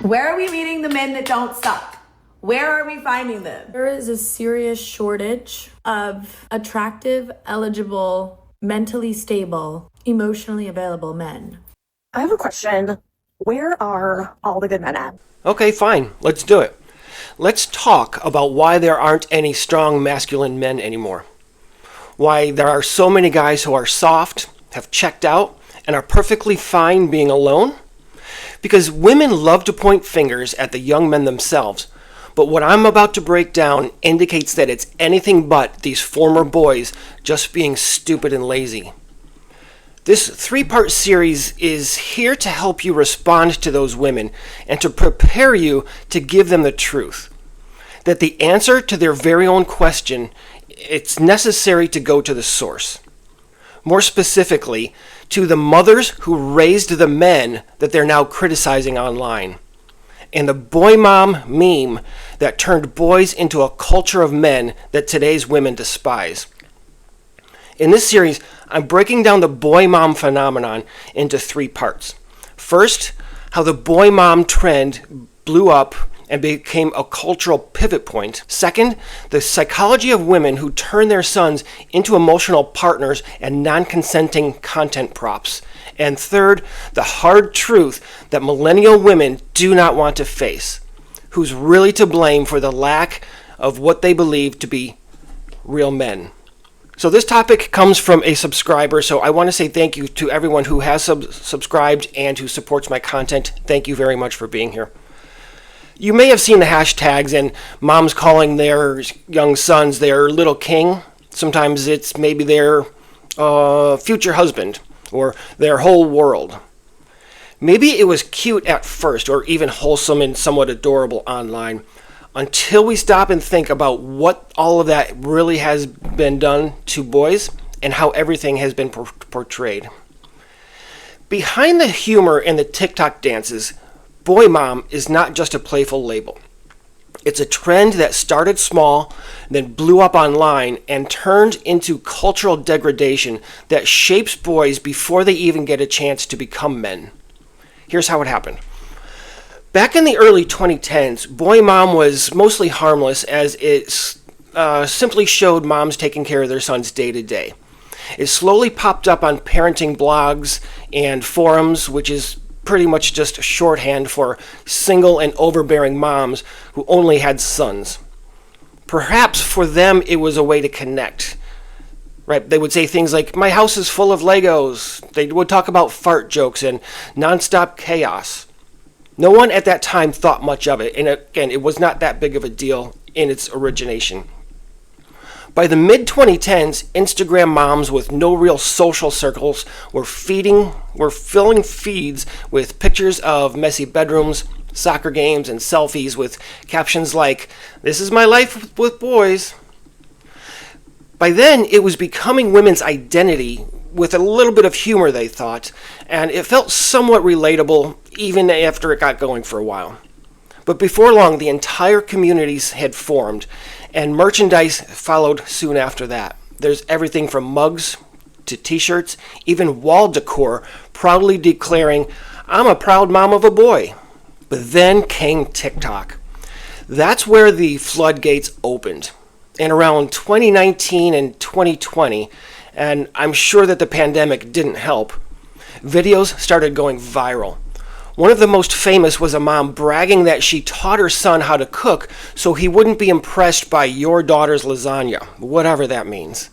Where are we meeting the men that don't suck? Where are we finding them? There is a serious shortage of attractive, eligible, mentally stable, emotionally available men. I have a question. Where are all the good men at? Okay, fine. Let's do it. Let's talk about why there aren't any strong masculine men anymore. Why there are so many guys who are soft, have checked out, and are perfectly fine being alone. Because women love to point fingers at the young men themselves, but what I'm about to break down indicates that it's anything but these former boys just being stupid and lazy. This 3-part series is here to help you respond to those women and to prepare you to give them the truth. That the answer to their very own question, it's necessary to go to the source. More specifically, to the mothers who raised the men that they're now criticizing online. And the boy mom meme that turned boys into a culture of men that today's women despise. In this series, I'm breaking down the boy mom phenomenon into 3 parts. First, how the boy mom trend blew up and became a cultural pivot point. Second, the psychology of women who turn their sons into emotional partners and non-consenting content props. And third, the hard truth that millennial women do not want to face. Who's really to blame for the lack of what they believe to be real men? So this topic comes from a subscriber, so I want to say thank you to everyone who has subscribed and who supports my content. Thank you very much for being here. You may have seen the hashtags and moms calling their young sons their little king. Sometimes it's maybe their future husband or their whole world. Maybe it was cute at first or even wholesome and somewhat adorable online until we stop and think about what all of that really has been done to boys and how everything has been portrayed. Behind the humor and the TikTok dances, boy mom is not just a playful label. It's a trend that started small, then blew up online, and turned into cultural degradation that shapes boys before they even get a chance to become men. Here's how it happened. Back in the early 2010s, boy mom was mostly harmless as it simply showed moms taking care of their sons day to day. It slowly popped up on parenting blogs and forums, which is pretty much just shorthand for single and overbearing moms who only had sons. Perhaps for them it was a way to connect. Right? They would say things like, "My house is full of Legos." They would talk about fart jokes and nonstop chaos. No one at that time thought much of it, and again, it was not that big of a deal in its origination. By the mid-2010s, Instagram moms with no real social circles were filling feeds with pictures of messy bedrooms, soccer games, and selfies with captions like, "This is my life with boys." By then, it was becoming women's identity with a little bit of humor, they thought, and it felt somewhat relatable even after it got going for a while. But before long, the entire communities had formed, and merchandise followed soon after that. There's everything from mugs to t-shirts, even wall decor, proudly declaring, "I'm a proud mom of a boy." But then came TikTok. That's where the floodgates opened. And around 2019 and 2020, and I'm sure that the pandemic didn't help, videos started going viral. One of the most famous was a mom bragging that she taught her son how to cook so he wouldn't be impressed by your daughter's lasagna, whatever that means.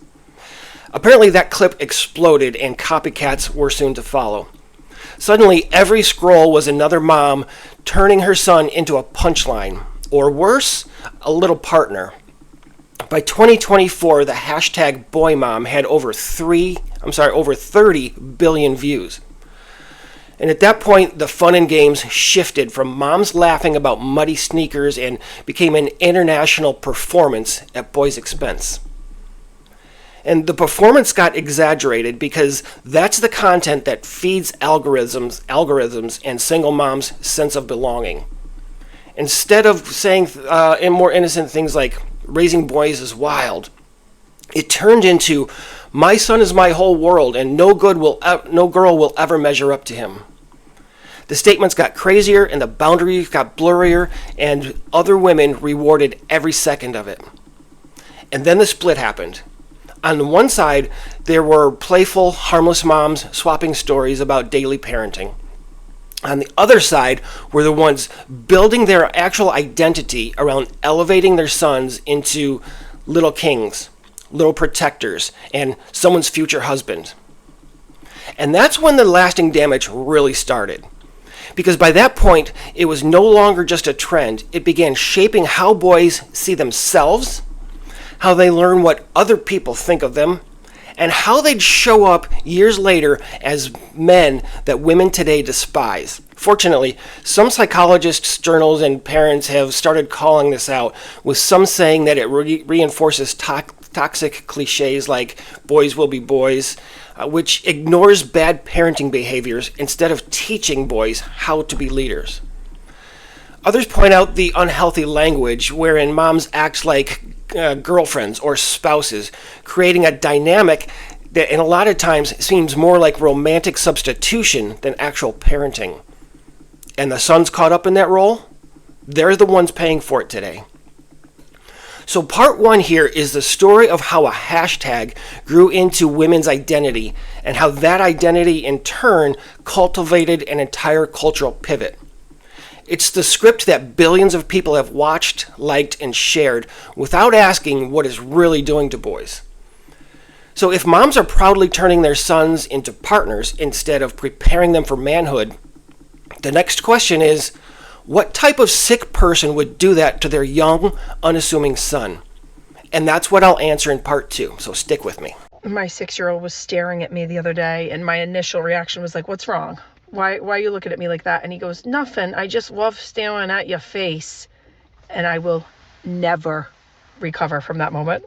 Apparently that clip exploded and copycats were soon to follow. Suddenly every scroll was another mom turning her son into a punchline, or worse, a little partner. By 2024, the hashtag BoyMom had over 30 billion views. And at that point, the fun and games shifted from moms laughing about muddy sneakers and became an international performance at boys' expense. And the performance got exaggerated because that's the content that feeds algorithms and single moms' sense of belonging. Instead of saying more innocent things like, "Raising boys is wild," it turned into, "My son is my whole world and no girl will ever measure up to him." The statements got crazier and the boundaries got blurrier, and other women rewarded every second of it. And then the split happened. On the one side, there were playful, harmless moms swapping stories about daily parenting. On the other side were the ones building their actual identity around elevating their sons into little kings, little protectors, and someone's future husband. And that's when the lasting damage really started. Because by that point, it was no longer just a trend. It began shaping how boys see themselves, how they learn what other people think of them, and how they'd show up years later as men that women today despise. Fortunately, some psychologists, journals, and parents have started calling this out, with some saying that it reinforces toxic cliches like boys will be boys, which ignores bad parenting behaviors instead of teaching boys how to be leaders. Others point out the unhealthy language wherein moms act like girlfriends or spouses, creating a dynamic that in a lot of times seems more like romantic substitution than actual parenting. And the sons caught up in that role, they're the ones paying for it today. So part one here is the story of how a hashtag grew into women's identity and how that identity in turn cultivated an entire cultural pivot. It's the script that billions of people have watched, liked, and shared without asking what it's really doing to boys. So if moms are proudly turning their sons into partners instead of preparing them for manhood, the next question is, what type of sick person would do that to their young, unassuming son? And that's what I'll answer in part two, so stick with me. My 6-year-old was staring at me the other day, and my initial reaction was like, what's wrong? Why are you looking at me like that? And he goes, nothing. I just love staring at your face. And I will never recover from that moment.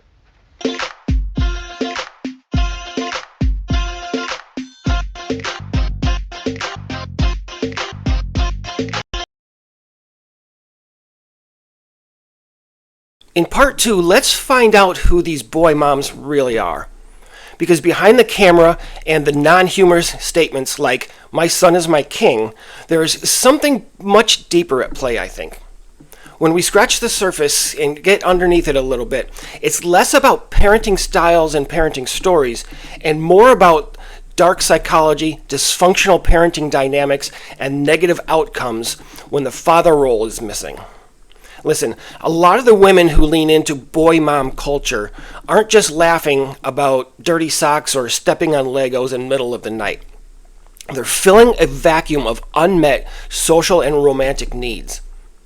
In part two, let's find out who these boy moms really are. Because behind the camera and the non-humorous statements like, my son is my king, there is something much deeper at play, I think. When we scratch the surface and get underneath it a little bit, it's less about parenting styles and parenting stories, and more about dark psychology, dysfunctional parenting dynamics, and negative outcomes when the father role is missing. Listen, a lot of the women who lean into boy mom culture aren't just laughing about dirty socks or stepping on Legos in the middle of the night. They're filling a vacuum of unmet social and romantic needs.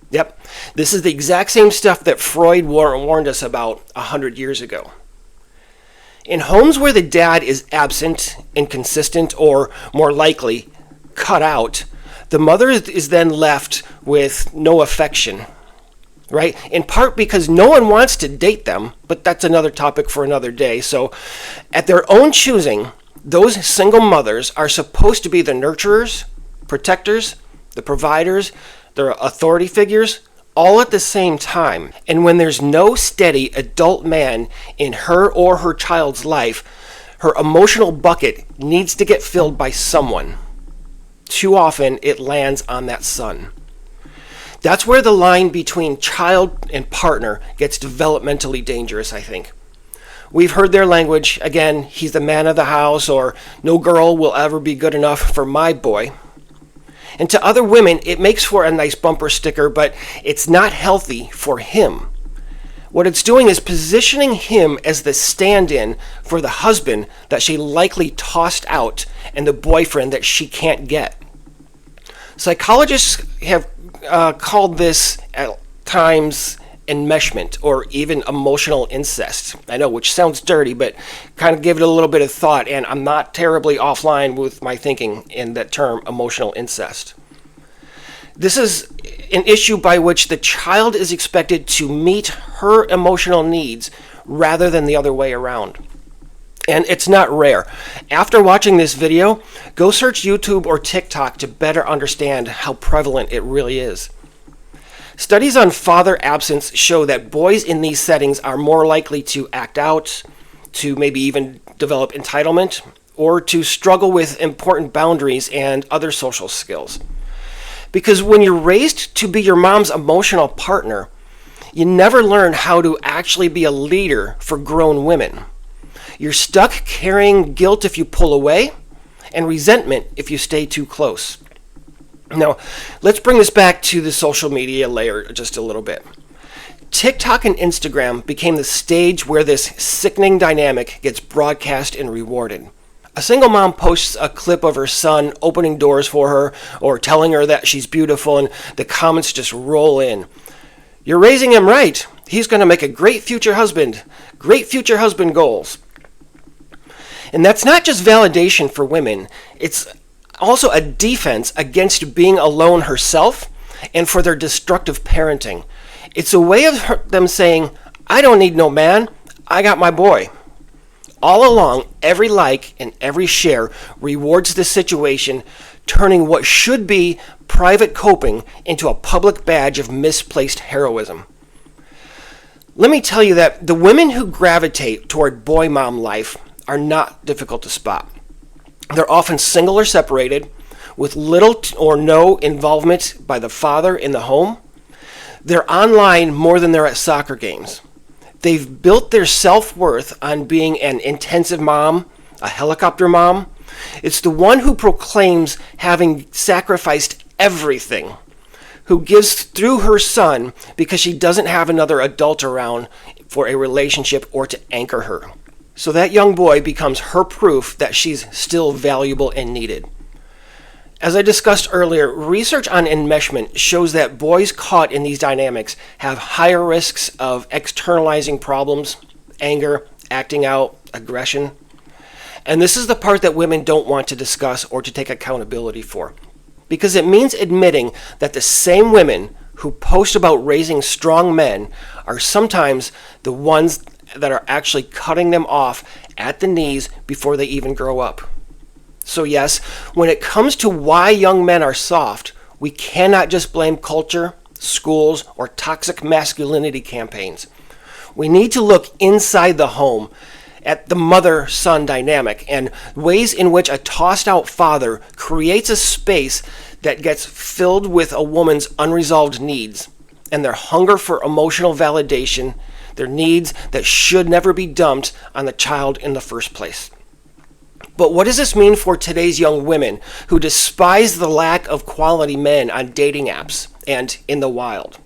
Yep, this is the exact same stuff that Freud warned us about 100 years ago. In homes where the dad is absent, inconsistent, or more likely, cut out, the mother is then left with no affection. Right? In part because no one wants to date them, but that's another topic for another day. So at their own choosing, those single mothers are supposed to be the nurturers, protectors, the providers, the authority figures, all at the same time. And when there's no steady adult man in her or her child's life, her emotional bucket needs to get filled by someone. Too often it lands on that son. That's where the line between child and partner gets developmentally dangerous, I think. We've heard their language, again, he's the man of the house, or no girl will ever be good enough for my boy. And to other women, it makes for a nice bumper sticker, but it's not healthy for him. What it's doing is positioning him as the stand-in for the husband that she likely tossed out and the boyfriend that she can't get. Psychologists have called this at times enmeshment or even emotional incest. I know, which sounds dirty, but kind of give it a little bit of thought, and I'm not terribly offline with my thinking in that term, emotional incest. This is an issue by which the child is expected to meet her emotional needs rather than the other way around. And it's not rare. After watching this video, go search YouTube or TikTok to better understand how prevalent it really is. Studies on father absence show that boys in these settings are more likely to act out, to maybe even develop entitlement, or to struggle with important boundaries and other social skills. Because when you're raised to be your mom's emotional partner, you never learn how to actually be a leader for grown women. You're stuck carrying guilt if you pull away and resentment if you stay too close. Now, let's bring this back to the social media layer just a little bit. TikTok and Instagram became the stage where this sickening dynamic gets broadcast and rewarded. A single mom posts a clip of her son opening doors for her or telling her that she's beautiful, and the comments just roll in. You're raising him right. He's going to make a great future husband. Great future husband goals. And that's not just validation for women. It's also a defense against being alone herself and for their destructive parenting. It's a way of them saying, I don't need no man. I got my boy. All along, every like and every share rewards the situation, turning what should be private coping into a public badge of misplaced heroism. Let me tell you that the women who gravitate toward boy mom life are not difficult to spot. They're often single or separated, with little or no involvement by the father in the home. They're online more than they're at soccer games. They've built their self-worth on being an intensive mom, a helicopter mom. It's the one who proclaims having sacrificed everything, who gives through her son because she doesn't have another adult around for a relationship or to anchor her. So that young boy becomes her proof that she's still valuable and needed. As I discussed earlier, research on enmeshment shows that boys caught in these dynamics have higher risks of externalizing problems, anger, acting out, aggression. And this is the part that women don't want to discuss or to take accountability for, because it means admitting that the same women who post about raising strong men are sometimes the ones that are actually cutting them off at the knees before they even grow up. So yes, when it comes to why young men are soft, we cannot just blame culture, schools, or toxic masculinity campaigns. We need to look inside the home at the mother-son dynamic and ways in which a tossed-out father creates a space that gets filled with a woman's unresolved needs and their hunger for emotional validation, their needs that should never be dumped on the child in the first place. But what does this mean for today's young women who despise the lack of quality men on dating apps and in the wild?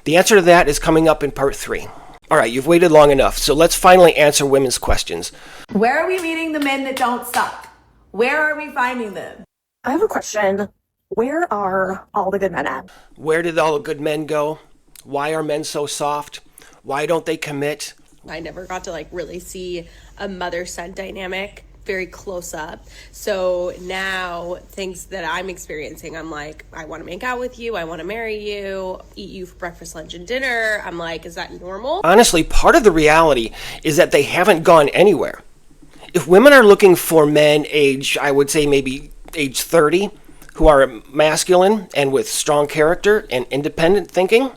The answer to that is coming up in part 3. All right, you've waited long enough, so let's finally answer women's questions. Where are we meeting the men that don't suck? Where are we finding them? I have a question. Where are all the good men at? Where did all the good men go? Why are men so soft? Why don't they commit? I never got to really see a mother-son dynamic very close up. So now things that I'm experiencing, I'm like, I want to make out with you. I want to marry you, eat you for breakfast, lunch, and dinner. I'm like, is that normal? Honestly, part of the reality is that they haven't gone anywhere. If women are looking for men age, I would say maybe age 30, who are masculine and with strong character and independent thinking,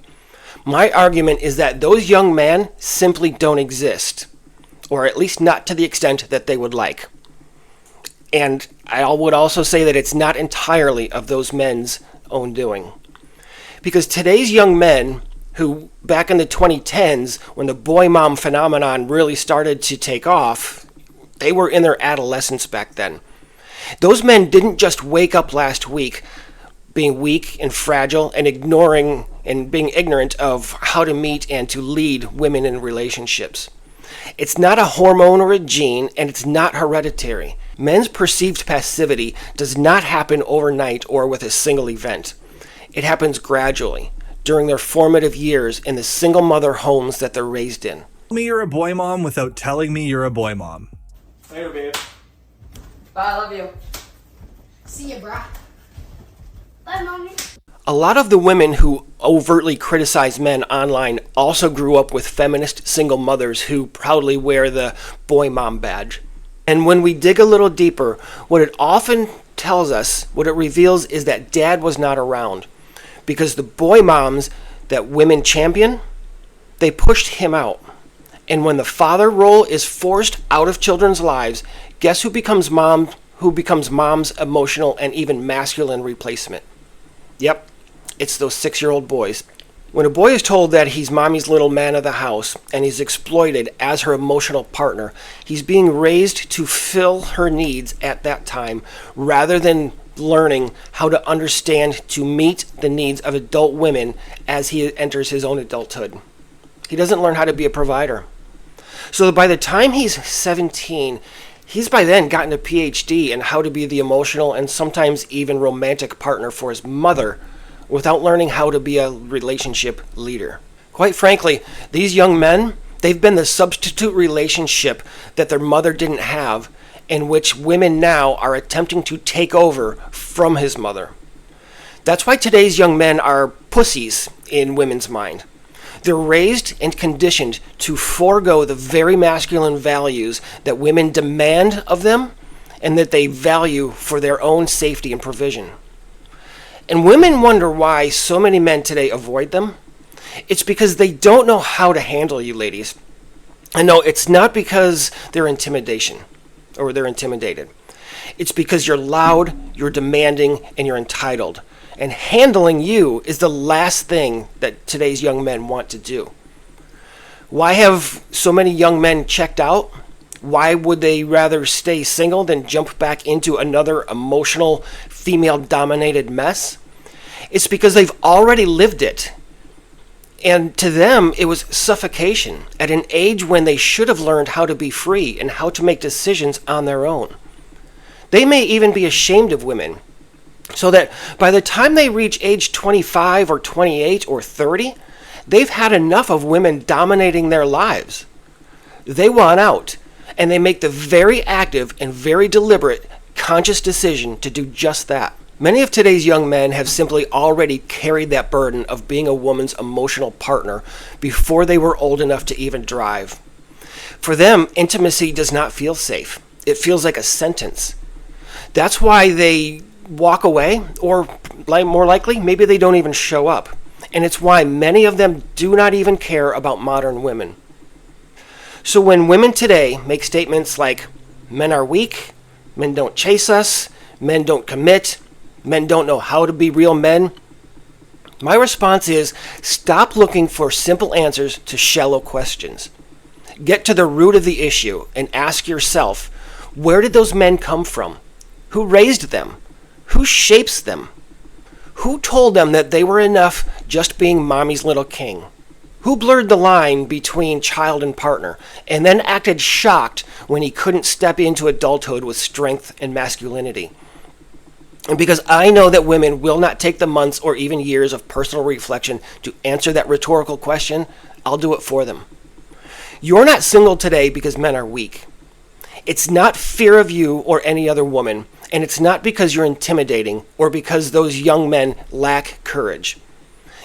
my argument is that those young men simply don't exist, or at least not to the extent that they would like. And I would also say that it's not entirely of those men's own doing. Because today's young men, who back in the 2010s, when the boy mom phenomenon really started to take off, they were in their adolescence back then. Those men didn't just wake up last week being weak and fragile and ignoring and being ignorant of how to meet and to lead women in relationships. It's not a hormone or a gene, and it's not hereditary. Men's perceived passivity does not happen overnight or with a single event. It happens gradually, during their formative years in the single mother homes that they're raised in. Tell me you're a boy mom without telling me you're a boy mom. Later, babe. Bye, I love you. See ya, brah. Bye, mommy. A lot of the women who overtly criticize men online also grew up with feminist single mothers who proudly wear the boy mom badge. And when we dig a little deeper, what it often tells us, what it reveals, is that dad was not around. Because the boy moms that women champion, they pushed him out. And when the father role is forced out of children's lives, guess who becomes mom's emotional and even masculine replacement? Yep, it's those 6-year-old boys. When a boy is told that he's mommy's little man of the house and he's exploited as her emotional partner, he's being raised to fill her needs at that time rather than learning how to understand to meet the needs of adult women as he enters his own adulthood. He doesn't learn how to be a provider. So that by the time he's 17, he's by then gotten a PhD in how to be the emotional and sometimes even romantic partner for his mother without learning how to be a relationship leader. Quite frankly, these young men, they've been the substitute relationship that their mother didn't have, in which women now are attempting to take over from his mother. That's why today's young men are pussies in women's mind. They're raised and conditioned to forego the very masculine values that women demand of them and that they value for their own safety and provision. And women wonder why so many men today avoid them. It's because they don't know how to handle you, ladies. And no, it's not because they're intimidated. It's because you're loud, you're demanding, and you're entitled. And handling you is the last thing that today's young men want to do. Why have so many young men checked out? Why would they rather stay single than jump back into another emotional, female-dominated mess? It's because they've already lived it. And to them, it was suffocation at an age when they should have learned how to be free and how to make decisions on their own. They may even be ashamed of women, so that by the time they reach age 25 or 28 or 30, they've had enough of women dominating their lives. They want out, and they make the very active and very deliberate, conscious decision to do just that. Many of today's young men have simply already carried that burden of being a woman's emotional partner before they were old enough to even drive. For them, intimacy does not feel safe. It feels like a sentence. That's why they walk away, or more likely, maybe they don't even show up. And it's why many of them do not even care about modern women. So when women today make statements like, men are weak, men don't chase us, men don't commit, men don't know how to be real men, my response is, stop looking for simple answers to shallow questions. Get to the root of the issue and ask yourself, where did those men come from? Who raised them? Who shapes them? Who told them that they were enough just being mommy's little king? Who blurred the line between child and partner and then acted shocked when he couldn't step into adulthood with strength and masculinity? And because I know that women will not take the months or even years of personal reflection to answer that rhetorical question, I'll do it for them. You're not single today because men are weak. It's not fear of you or any other woman, and it's not because you're intimidating or because those young men lack courage.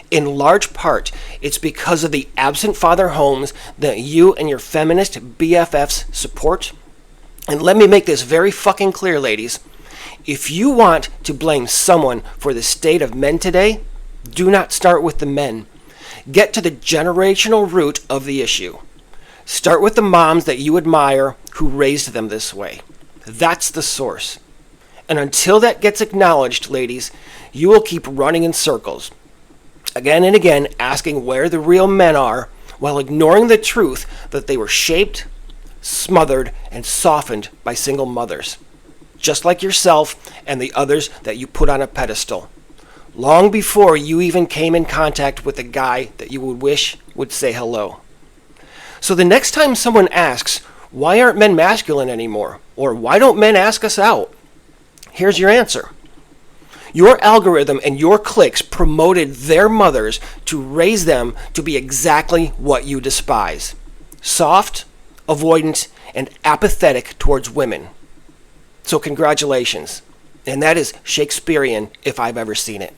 In large part, it's because of the absent father homes that you and your feminist BFFs support. And let me make this very fucking clear, ladies. If you want to blame someone for the state of men today, do not start with the men. Get to the generational root of the issue. Start with the moms that you admire who raised them this way. That's the source. And until that gets acknowledged, ladies, you will keep running in circles, again and again asking where the real men are, while ignoring the truth that they were shaped, smothered, and softened by single mothers, just like yourself and the others that you put on a pedestal, long before you even came in contact with a guy that you would wish would say hello. So the next time someone asks, why aren't men masculine anymore? Or why don't men ask us out? Here's your answer. Your algorithm and your cliques promoted their mothers to raise them to be exactly what you despise. Soft, avoidant, and apathetic towards women. So congratulations. And that is Shakespearean if I've ever seen it.